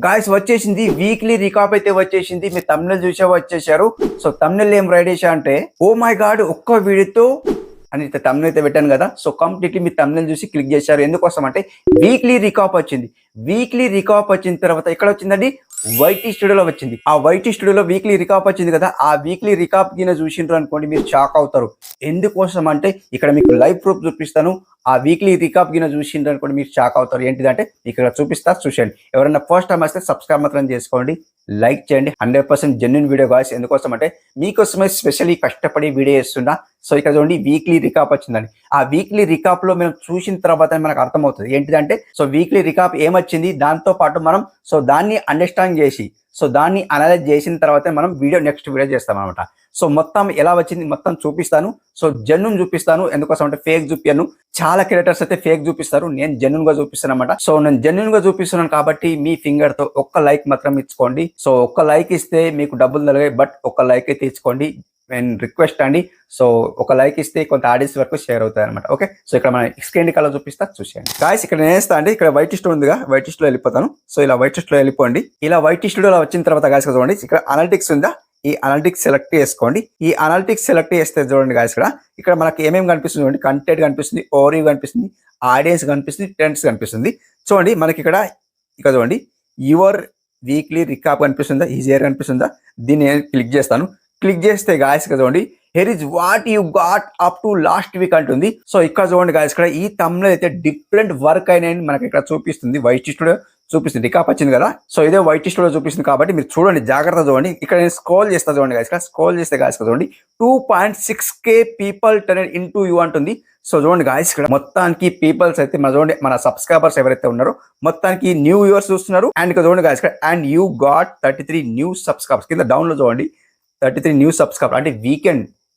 Guys వచ్చేసింది weekly recap అయితే వచ్చేసింది. మీరు తమిళ చూసే వచ్చేసారు. సో తమిళ ఏం రైడ్ చేశా అంటే ఓ మై గాడ్ ఒక్క వీడియోతో అని తమిళ అయితే పెట్టాను కదా. సో కంప్లీట్లీ మీరు తమిళ చూసి క్లిక్ చేశారు. ఎందుకోసం అంటే వీక్లీ రికాప్ వచ్చింది. వీక్లీ రికాప్ వచ్చిన తర్వాత ఎక్కడ వచ్చిందండి, వైటీ స్టూడియోలో వచ్చింది. ఆ వైటీ స్టూడియోలో వీక్లీ రికాప్ వచ్చింది కదా. ఆ వీక్లీ రికాప్ కింద చూసిండ్రు అనుకోండి మీరు షాక్ అవుతారు. ఎందుకోసం అంటే ఇక్కడ మీకు లైవ్ ప్రూఫ్ చూపిస్తాను. ఆ వీక్లీ రికాప్ కింద చూసిండ్రు అనుకోండి మీరు షాక్ అవుతారు. ఏంటిదంటే ఇక్కడ చూపిస్తా చూసేయండి. ఎవరైనా ఫస్ట్ టైం వస్తే సబ్స్క్రైబ్ మాత్రం చేసుకోండి, లైక్ చేయండి. 100% జెన్యున్ వీడియో గాయ్స్. ఎందుకోసం అంటే మీకోసమే స్పెషల్లీ కష్టపడి వీడియో చేస్తున్నా. సో ఇక్కడ చూడండి వీక్లీ రికాప్ వచ్చిందని. ఆ వీక్లీ రికాప్ లో మేము చూసిన తర్వాత మనకు అర్థమవుతుంది ఏంటిదంటే సో వీక్లీ రికాప్ ఏమొచ్చింది, దాంతో పాటు మనం సో దాన్ని అండర్స్టాండ్ చేసి సో దాన్ని అనలైజ్ చేసిన తర్వాత మనం నెక్స్ట్ వీడియో చేస్తాం అనమాట. సో మొత్తం ఎలా వచ్చింది మొత్తం చూపిస్తాను. సో జెన్యున్ చూపిస్తాను. ఎందుకోసం అంటే ఫేక్ చూపిస్తాను. చాలా క్రియేటర్స్ అయితే ఫేక్ చూపిస్తారు, నేను జెన్యున్ గా చూపిస్తాను అనమాట. సో నేను జెన్యున్ గా చూపిస్తున్నాను కాబట్టి మీ ఫింగర్ తో ఒక్క లైక్ మాత్రం ఇచ్చుకోండి. సో ఒక్క లైక్ ఇస్తే మీకు డబ్బులు తొలగాయి, బట్ ఒక్క లైక్ అయితే ఇచ్చుకోండి. నేను రిక్వెస్ట్ అండి. సో ఒక లైక్ ఇస్తే కొంత ఆడియన్స్ వరకు షేర్ అవుతాయి అనమాట. ఓకే, సో ఇక్కడ మన స్క్రీన్ కలర్ చూపిస్తా చూసేయండి గాయ్స్. ఇక్కడ నేను వేస్తా అండి. ఇక్కడ వైట్ స్టూడియో ఉందిగా, వైట్ స్టూడియో వెళ్ళిపోతాను. సో ఇలా వైట్ స్టూడియో వెళ్ళిపోండి. ఇలా వైట్ స్టూడియోలో వచ్చిన తర్వాత గాయ్స్ చూడండి ఇక్కడ అనలిటిక్స్ ఉందా, ఈ అనలిటిక్స్ సెలెక్ట్ చేసుకోండి. ఈ అనలిటిక్స్ సెలెక్ట్ చేస్తే చూడండి గాయ్స్ ఇక్కడ మనకి ఏమేమి కనిపిస్తుంది చూడండి. కంటెంట్ కనిపిస్తుంది, ఓవర్ కనిపిస్తుంది, ఆడియన్స్ కనిపిస్తుంది, ట్రెండ్స్ కనిపిస్తుంది. చూడండి మనకి ఇక్కడ చూడండి యువర్ వీక్లీ రికాప్ కనిపిస్తుందా, ఈజియర్ కనిపిస్తుందా. దీన్ని నేను క్లిక్ చేస్తాను. క్లిక్ చేస్తే గాయస్ చూడండి here is what you got up to last week అంటుంది. సో ఇక్కడ చూడండి గాయస్ ఇక్కడ ఈ తమ్ములో అయితే డిఫరెంట్ వర్క్ అయినాయని మనకి ఇక్కడ చూపిస్తుంది. వైట్ స్టూడియో చూపిస్తుంది, రికాప్ వచ్చింది కదా. సో ఇదే వైట్ స్టూడియో చూపిస్తుంది కాబట్టి మీరు చూడండి, జాగ్రత్త చూడండి. ఇక్కడ నేను స్క్రోల్ చేస్తా చూడండి గాయస్. ఇక్కడ స్క్రోల్ చేస్తే గాయస్ చూడండి 2.6K people turn into you అంటుంది. సో చూడండి గాయస్ ఇక్కడ మొత్తానికి పీపుల్స్ అయితే మన చూడండి మన సబ్స్క్రైబర్స్ ఎవరైతే ఉన్నారో మొత్తానికి న్యూ వ్యూవర్స్ చూస్తున్నారు. అండ్ ఇక్కడ చూడండి గాయస్ ఇక్కడ and you got 33 new subscribers. కింద డౌన్ లో చూడండి 33 న్యూ సబ్స్క్రైబర్ అంటే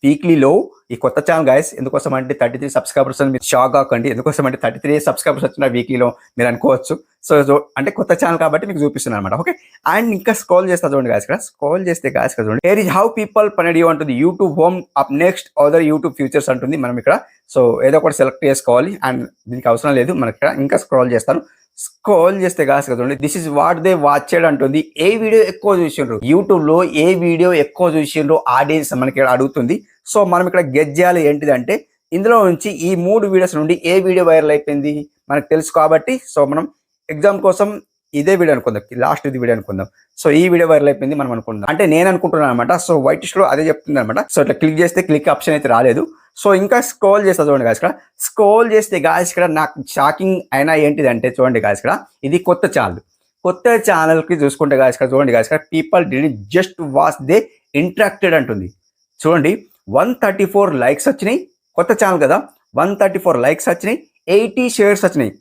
వీక్లీలో ఈ కొత్త ఛానల్ గాయస్. ఎందుకోసం అంటే 33 సబ్స్క్రైబర్స్ అని మీరు షాక్ అవ్వకండి. ఎందుకోసం అంటే 33 సబ్స్క్రైబర్స్ వచ్చిన వీక్లీలో మీరు అనుకోవచ్చు. సో అంటే కొత్త ఛానల్ కాబట్టి మీకు చూపిస్తున్నాను అనమాట. ఓకే, అండ్ ఇంకా స్క్రోల్ చేస్తా చూడండి గాయస్. ఇక్కడ స్క్రోల్ చేస్తే గాయస్ చూడండి here is how people found you అంటుంది. YouTube home up next other YouTube features అంటుంది. మనం ఇక్కడ సో ఏదో ఒకటి సెలెక్ట్ చేసుకోవాలి. అండ్ దీనికి అవసరం లేదు మనకి ఇక్కడ. ఇంకా స్క్రోల్ చేస్తాను. స్క్రోల్ చేస్తే గాస్ కదండి this is what they watched అంటుంది. ఏ వీడియో ఎక్కువ చూసిండ్రు యూట్యూబ్ లో, ఏ వీడియో ఎక్కువ చూసిండ్రు ఆడియన్స్ మనకి ఇక్కడ అడుగుతుంది. సో మనం ఇక్కడ గెస్ చేయాలి ఏంటిదంటే ఇందులో నుంచి ఈ 3 వీడియోస్ నుండి ఏ వీడియో వైరల్ అయిపోయింది మనకు తెలుసు కాబట్టి సో మనం ఎగ్జామ్ కోసం ఇదే వీడియో అనుకుందాం, లాస్ట్ ఇది వీడియో అనుకుందాం. సో ఈ వీడియో వైరల్ అయిపోయింది మనం అనుకుందాం అంటే నేను అనుకుంటున్నాను అనమాట. సో వైట్ స్టూడియో అదే చెప్తుంది అనమాట. సో ఇట్లా క్లిక్ చేస్తే క్లిక్ ఆప్షన్ అయితే రాలేదు. సో ఇంకా స్క్రోల్ చేస్తా చూడండి గాయస్. ఇక్కడ స్క్రోల్ చేస్తే గాయస్ ఇక్కడ నాకు షాకింగ్ అయినా ఏంటిదంటే చూడండి గాయస్ ఇక్కడ ఇది కొత్త ఛానల్. కొత్త ఛానల్ కి చూసుకుంటే గాయస్ ఇక్కడ చూడండి గాయస్ ఇక్కడ people did just watch they interacted అంటుంది. చూడండి 134 లైక్స్ వచ్చినాయి. కొత్త ఛానల్ కదా, 134 లైక్స్ వచ్చినాయి, 80 షేర్స్ వచ్చినాయి.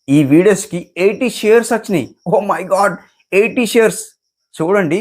ఈ వీడియోస్కి 80 షేర్స్ వచ్చినాయి. Oh my god 80 shares. చూడండి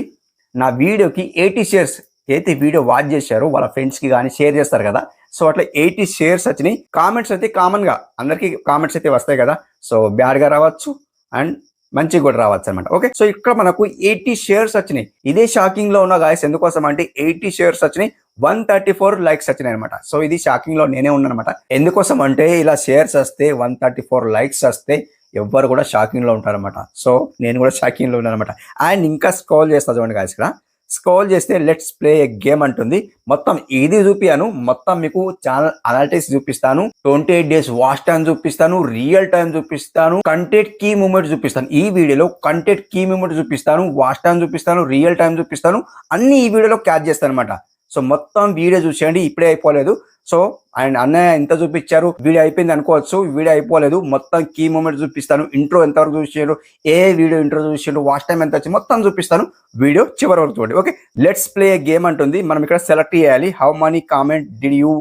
నా వీడియోకి 80 షేర్స్. అయితే వీడియో వాచ్ చేశారో వాళ్ళ ఫ్రెండ్స్కి కానీ షేర్ చేస్తారు కదా. సో అట్లా 80 షేర్స్ వచ్చినాయి. కామెంట్స్ అయితే కామన్గా అందరికీ కామెంట్స్ అయితే వస్తాయి కదా. సో బ్యాడ్గా రావచ్చు అండ్ మంచిగా కూడా రావచ్చు అనమాట. ఓకే, సో ఇక్కడ మనకు 80 షేర్స్ వచ్చినాయి. ఇదే షాకింగ్ లో ఉన్న గాయస్. ఎందుకోసం అంటే 80 షేర్స్ వచ్చినాయి, 134 లైక్స్ వచ్చినాయి అనమాట. సో ఇది షాకింగ్ లో నేనే ఉన్నాను అనమాట. ఎందుకోసం అంటే ఇలా షేర్స్ వస్తే 134 లైక్స్ వస్తే ఎవ్వరు కూడా షాకింగ్ లో ఉంటారనమాట. సో నేను కూడా షాకింగ్ లో ఉన్నాను అనమాట. అండ్ ఇంకా స్క్రోల్ చేస్తా చూడండి గాయస్. ఇక్కడ స్క్రోల్ చేస్తే లెట్స్ ప్లే ఎ గేమ్ అంటుంది. మొత్తం ఇది చూపియాను, మొత్తం మీకు ఛానల్ అనలిటిక్స్ చూపిస్తాను, 28 డేస్ వాచ్ టైం చూపిస్తాను, రియల్ టైం చూపిస్తాను, కంటెంట్ కీ మూమెంట్ చూపిస్తాను. ఈ వీడియోలో కంటెంట్ కీ మూమెంట్ చూపిస్తాను, వాచ్ టైం చూపిస్తాను, రియల్ టైం చూపిస్తాను, అన్ని ఈ వీడియోలో క్యాచ్ చేస్తాను అనమాట. సో మొత్తం వీడియో చూసేయండి, ఇప్పుడే అయిపోలేదు. సో అండ్ అన్నయ్య ఎంత చూపించారు, వీడియో అయిపోయింది అనుకోవచ్చు, వీడియో అయిపోలేదు. మొత్తం కీ మూమెంట్ చూపిస్తాను, ఇంట్రో ఎంతవరకు చూసారు, ఏ వీడియో ఇంట్రో చూసారు, వాచ్ టైం ఎంత వచ్చింది మొత్తం చూపిస్తాను. వీడియో చివరి వరకు చూడండి. ఓకే, లెట్స్ ప్లే గేమ్ అంటుంది. మనం ఇక్కడ సెలెక్ట్ చేయాలి. How many comment did you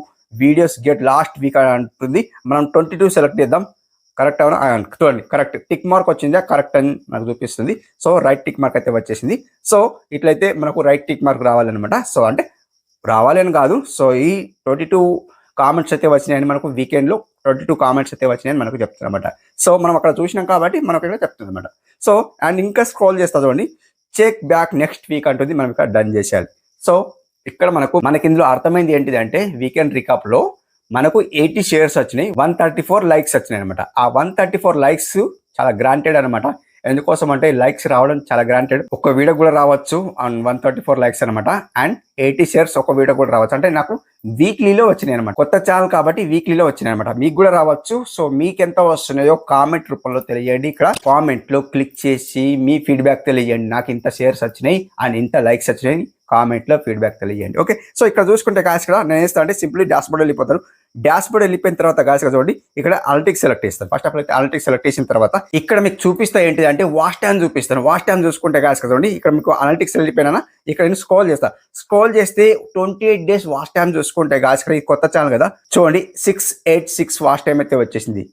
videos get lost week అంటుంది. మనం 22 సెలెక్ట్ చేద్దాం. కరెక్ట్ అవునా చూడండి, కరెక్ట్ టిక్ మార్క్ వచ్చిందా, కరెక్ట్ అని మనకు చూపిస్తుంది. సో రైట్ టిక్ మార్క్ అయితే వచ్చేసింది. సో ఇట్లయితే మనకు రైట్ టిక్ మార్క్ రావాలన్నమాట. సో అంటే రావాలని కాదు. సో ఈ 22 కామెంట్స్ అయితే వచ్చినాయని మనకు వీకెండ్లో 22 కామెంట్స్ అయితే వచ్చినాయని మనకు చెప్తుంది అనమాట. సో మనం అక్కడ చూసినాం కాబట్టి మనకు ఇక్కడ చెప్తుంది అనమాట. సో అండ్ ఇంకా స్క్రోల్ చేస్తా చూడండి, చెక్ బ్యాక్ నెక్స్ట్ వీక్ అంటుంది. మనం ఇక్కడ డన్ చేసేయాలి. సో ఇక్కడ మనకి ఇందులో అర్థమైంది ఏంటిదంటే వీకెండ్ రికాప్ లో మనకు 80 షేర్స్ వచ్చినాయి, 134 లైక్స్ వచ్చినాయి అనమాట. ఆ 134 లైక్స్ చాలా గ్రాంటెడ్ అనమాట. ఎందుకోసం అంటే లైక్స్ రావడం చాలా గ్రాంటెడ్. ఒక వీడియో కూడా రావచ్చు అండ్ 134 లైక్స్ అనమాట. అండ్ 80 షేర్స్ ఒక వీడియో కూడా రావచ్చు. అంటే నాకు వీక్లీలో వచ్చినాయి అనమాట. కొత్త ఛానల్ కాబట్టి వీక్లీలో వచ్చినాయి అనమాట. మీకు కూడా రావచ్చు. సో మీకు ఎంత వస్తున్నాయో కామెంట్ రూపంలో తెలియండి. ఇక్కడ కామెంట్ లో క్లిక్ చేసి మీ ఫీడ్బ్యాక్ తెలియండి. నాకు ఇంత షేర్స్ వచ్చినాయి అండ్ ఇంత లైక్స్ వచ్చినాయి కామెంట్ లో ఫీడ్బ్యాక్ తెలియండి. ఓకే, సో ఇక్కడ చూసుకుంటే గాయస్ ఇక్కడ నేను వేస్తా అంటే సింప్లీ డాష్ బోర్డ్ వెళ్ళిపోతాను. డాష్ బోర్డ్ వెళ్ళిపోయిన తర్వాత గాయస్ చూడండి ఇక్కడ అనలిటిక్స్ సెలెక్ట్ చేస్తాను. First of all analytics select చేసిన తర్వాత ఇక్కడ మీకు చూపిస్తా ఏంటిది అంటే వాచ్ టైం చూపిస్తాను. వాచ్ టైం చూసుకుంటే గాయస్ చూడండి ఇక్కడ మీకు అనలిటిక్స్ వెళ్ళిపోయినా ఇక్కడ నేను స్క్రోల్ చేస్తా. స్క్రోల్ చేస్తే 28 days వాచ్ టైం చూసుకుంటే గాయస్ ఇక్కడ కొత్త ఛానల్ కదా చూడండి 686 వాచ్ టైం అయితే వచ్చేసింది.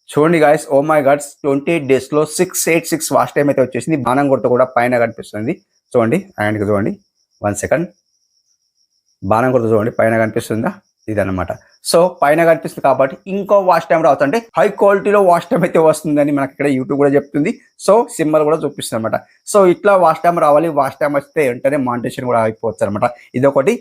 చూడండి guys, oh my god 28 days లో 686 వాచ్ టైం అయితే వచ్చేసింది. బాణం గుర్తు కూడా పైన కనిపిస్తుంది చూడండి. అండ్ చూడండి 1 second బాణం గుర్తు చూడండి పైన కనిపిస్తుందా, ఇదన్నమాట. సో పైన కనిపిస్తుంది కాబట్టి ఇంకో వాచ్ టైం రావచ్చు. అంటే హై క్వాలిటీలో వాచ్ టైం అయితే వస్తుందని మనకి ఇక్కడ యూట్యూబ్ కూడా చెప్తుంది. సో సింబల్ కూడా చూపిస్తుంది అనమాట. సో ఇట్లా వాచ్ టైం రావాలి. వాచ్ టైం వస్తే వెంటనే మానిటైజేషన్ కూడా అయిపోవచ్చు అనమాట. ఇదొకటి.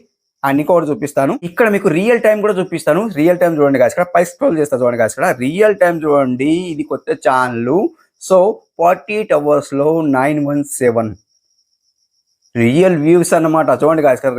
అండ్ ఇంకొకటి చూపిస్తాను. ఇక్కడ మీకు రియల్ టైం కూడా చూపిస్తాను. రియల్ టైం చూడండి గాయస్ ఇక్కడ పై స్క్రోల్ చేస్తా చూడండి గాయస్ ఇక్కడ రియల్ టైం చూడండి. ఇది కొత్త ఛానల్. సో 48 hours లో 917 రియల్ వ్యూస్ అన్నమాట. చూడండి గాయస్ ఇక్కడ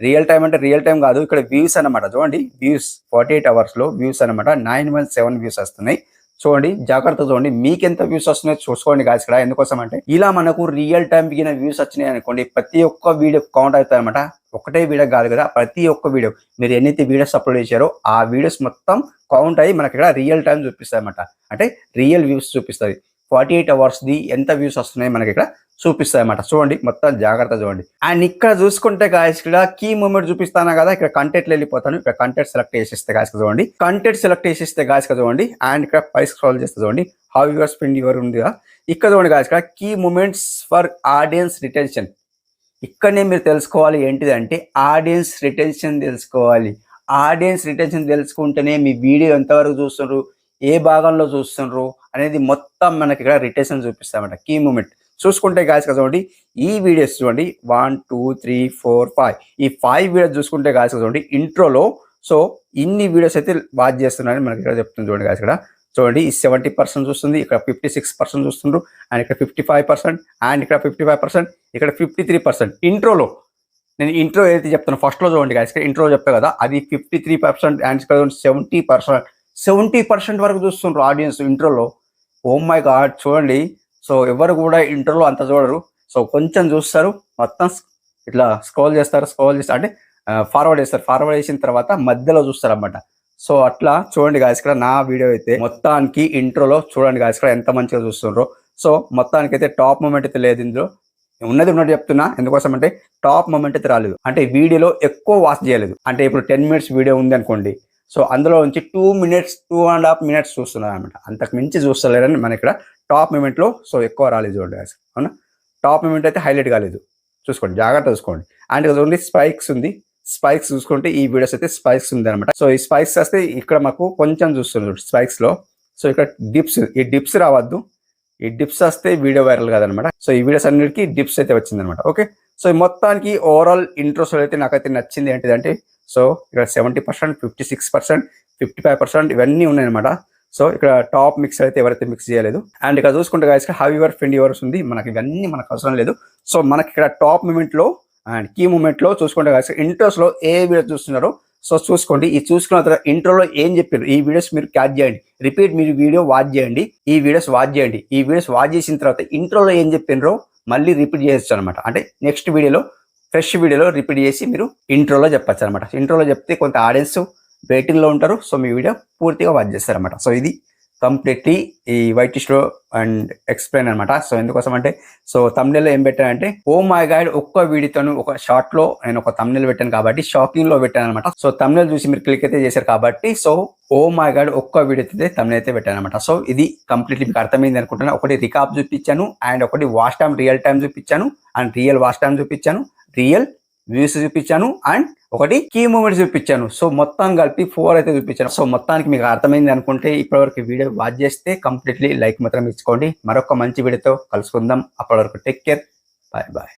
రియల్ టైం అంటే రియల్ టైం కాదు, ఇక్కడ వ్యూస్ అన్నమాట. చూడండి వ్యూస్ 48 hours లో వ్యూస్ అన్నమాట 917 వ్యూస్ వస్తున్నాయి. చూడండి జాగ్రత్త చూడండి మీకు ఎంత వ్యూస్ వస్తున్నాయో చూసుకోండి గాయస్ ఇక్కడ. ఎందుకోసం అంటే ఇలా మనకు రియల్ టైం కింద వ్యూస్ వచ్చినాయి అనుకోండి ప్రతి ఒక్క వీడియో కౌంట్ అవుతాయి అనమాట. ఒకటే వీడియో కాదు కదా, ప్రతి ఒక్క వీడియో మీరు ఎన్నైతే వీడియోస్ అప్లోడ్ చేశారో ఆ వీడియోస్ మొత్తం కౌంట్ అయ్యి మనకి ఇక్కడ రియల్ టైం చూపిస్తాయి అనమాట. అంటే రియల్ వ్యూస్ చూపిస్తుంది. 48 hours ది ఎంత వ్యూస్ వస్తున్నాయి మనకి ఇక్కడ చూపిస్తాయి అన్నమాట. చూడండి మొత్తం జాగ్రత్త చూడండి. అండ్ ఇక్కడ చూసుకుంటే గాయస్ ఇక్కడ కీ మూమెంట్ చూపిస్తాను కదా, ఇక్కడ కంటెంట్ వెళ్ళిపోతాను. ఇక్కడ కంటెంట్ సెలెక్ట్ చేసేస్తే గాయస్ చూడండి, కంటెంట్ సెలెక్ట్ చేసేస్తే గాయస్ చూడండి. అండ్ ఇక్కడ పై స్క్రోల్ చేస్తే చూడండి హౌ యువర్ స్పెండ్ యువర్ ఉంది కదా, ఇక్కడ చూడండి గాయస్ ఇక్కడ key moments for audience retention. ఇక్కడనే మీరు తెలుసుకోవాలి ఏంటిదంటే ఆడియన్స్ రిటెన్షన్ తెలుసుకోవాలి. ఆడియన్స్ రిటెన్షన్ తెలుసుకుంటేనే మీ వీడియో ఎంతవరకు చూస్తున్నారు, ఏ భాగంలో చూస్తున్నారు అనేది మొత్తం మనకి ఇక్కడ రిటెన్షన్ చూపిస్తామన్నమాట. కీ మూమెంట్ చూసుకుంటే గాయస్ చూడండి ఈ వీడియోస్ చూడండి 1 2 3 4 5 ఈ 5 వీడియోస్ చూసుకుంటే గాయస్ చూడండి ఇంట్రోలో సో ఇన్ని వీడియోస్ అయితే వాచ్ చేస్తున్నారని మనకి ఇక్కడ చెప్తుంది. చూడండి గాయస్ ఇక్కడ చూడండి ఈ 70% చూస్తుంది, ఇక్కడ 56% చూస్తుండ్రు, అండ్ ఇక్కడ 55%, అండ్ ఇక్కడ 55%, ఇక్కడ 53%. ఇంట్రోలో నేను ఇంట్రో ఏదైతే చెప్తాను ఫస్ట్ లో చూడండి గాయస్ ఇక్కడ ఇంట్రో చెప్తా కదా అది 53%, అండ్ ఇక్కడ 70% వరకు చూస్తుండ్రు ఆడియన్స్ ఇంట్రోలో. ఓ మై గాడ్ చూడండి. సో ఎవరు కూడా ఇంట్రోలో అంత చూడరు. సో కొంచెం చూస్తారు, మొత్తం ఇట్లా స్క్రోల్ చేస్తారు అంటే ఫార్వర్డ్ చేస్తారు. ఫార్వర్డ్ చేసిన తర్వాత మధ్యలో చూస్తారు అన్నమాట. సో అట్లా చూడండి గాయస్ ఇక్కడ నా వీడియో అయితే మొత్తానికి ఇంట్రోలో చూడండి గాయస్ ఇక్కడ ఎంత మంచిగా చూస్తుండ్రో. సో మొత్తానికి అయితే టాప్ మూమెంట్ అయితే లేదు ఇందులో. ఉన్నట్టు చెప్తున్నా, ఎందుకోసం అంటే టాప్ మూమెంట్ అయితే రాలేదు. అంటే వీడియోలో ఎక్కువ వాచ్ చేయలేదు. అంటే ఇప్పుడు 10 minutes వీడియో ఉంది అనుకోండి, సో అందులో నుంచి 2 minutes 2.5 minutes చూస్తున్నారు అనమాట. అంతకు మించి చూస్తలేరని మన ఇక్కడ టాప్ మూమెంట్ లో సో ఎక్కువ రాలేదు చూడండి గాయస్. అవునా, టాప్ మూమెంట్ అయితే హైలైట్ కాలేదు. చూసుకోండి జాగ్రత్త చూసుకోండి. అండ్ ఓన్లీ స్పైక్స్ ఉంది. స్పైక్స్ చూసుకుంటే ఈ వీడియోస్ అయితే స్పైక్స్ ఉంది అనమాట. సో ఈ స్పైక్స్ వస్తే ఇక్కడ మాకు కొంచెం చూస్తుంది స్పైక్స్ లో. సో ఇక్కడ డిప్స్, ఈ డిప్స్ రావద్దు. ఈ డిప్స్ వస్తే వీడియో వైరల్ కాదనమాట. సో ఈ వీడియోస్ అన్నిటికీ డిప్స్ అయితే వచ్చింది అనమాట. ఓకే, సో మొత్తానికి ఓవరాల్ ఇంట్రోస్ అయితే నాకైతే నచ్చింది ఏంటిదంటే సో ఇక్కడ 70%, 56%, 55% ఇవన్నీ ఉన్నాయన్నమాట. సో ఇక్కడ టాప్ మిక్స్ అయితే ఎవరైతే మిక్స్ చేయలేదు. అండ్ ఇక్కడ చూసుకుంటే guys how your friend yours ఉంది. మనకి ఇవన్నీ మనకు అవసరం లేదు. సో మనకి ఇక్కడ టాప్ మూమెంట్ లో అండ్ కీ మూమెంట్ లో చూసుకుంటే గాయస్ ఇంట్రోస్ లో ఏ వీడియో చూస్తున్నారో సో చూసుకోండి. ఈ చూసుకున్న తర్వాత ఇంట్రోలో ఏం చెప్పారు ఈ వీడియోస్ మీరు క్యాచ్ చేయండి. రిపీట్ మీరు వీడియో వాచ్ చేయండి, ఈ వీడియోస్ వాచ్ చేయండి. ఈ వీడియోస్ వాచ్ చేసిన తర్వాత ఇంట్రోలో ఏం చెప్పినరో మళ్ళీ రిపీట్ చేయొచ్చు అనమాట. అంటే నెక్స్ట్ వీడియోలో ఫ్రెష్ వీడియోలో రిపీట్ చేసి మీరు ఇంట్రోలో చెప్పచ్చు అనమాట. ఇంట్రోలో చెప్తే కొంత ఆడియన్స్ వెయిటింగ్ లో ఉంటారు. సో మీ వీడియో పూర్తిగా వాచ్ చేస్తారనమాట. సో ఇది కంప్లీట్లీ ఈ వైట్ షో అండ్ ఎక్స్ప్లెయిన్ అనమాట. సో ఎందుకోసం అంటే సో తమ్నెల్ ఏం పెట్టానంటే ఓ మై గాడ్ ఒక్క వీడియోతో ఒక షార్ట్ లో నేను ఒక తమ్నెల్ పెట్టాను కాబట్టి షాకింగ్ లో పెట్టాను అనమాట. సో తమ్నెల్ చూసి మీరు క్లిక్ అయితే చేశారు కాబట్టి సో ఓ మై గాడ్ ఒక్క వీడియో అయితే తమ్నెల్ అయితే పెట్టాను అనమాట. సో ఇది కంప్లీట్లీ మీకు అర్థమైంది అనుకుంటున్నాను. ఒకటి రికాప్ చూపించాను, అండ్ ఒకటి వాచ్ టైం రియల్ టైం చూపించాను, అండ్ రియల్ వాచ్ టైం చూపించాను, రియల్ వ్యూస్ చూపించాను, అండ్ ఒకటి కీ మూమెంట్స్ చూపించాను. సో మొత్తం కలిపి 4 అయితే చూపించాను. సో మొత్తానికి మీకు అర్థమైంది అనుకుంటే ఇప్పటివరకు వీడియో వాచ్ చేస్తే కంప్లీట్లీ లైక్ మాత్రం ఇచ్చుకోండి. మరొక మంచి వీడియోతో కలుసుకుందాం. అప్పటి వరకు టేక్ కేర్, బాయ్ బాయ్.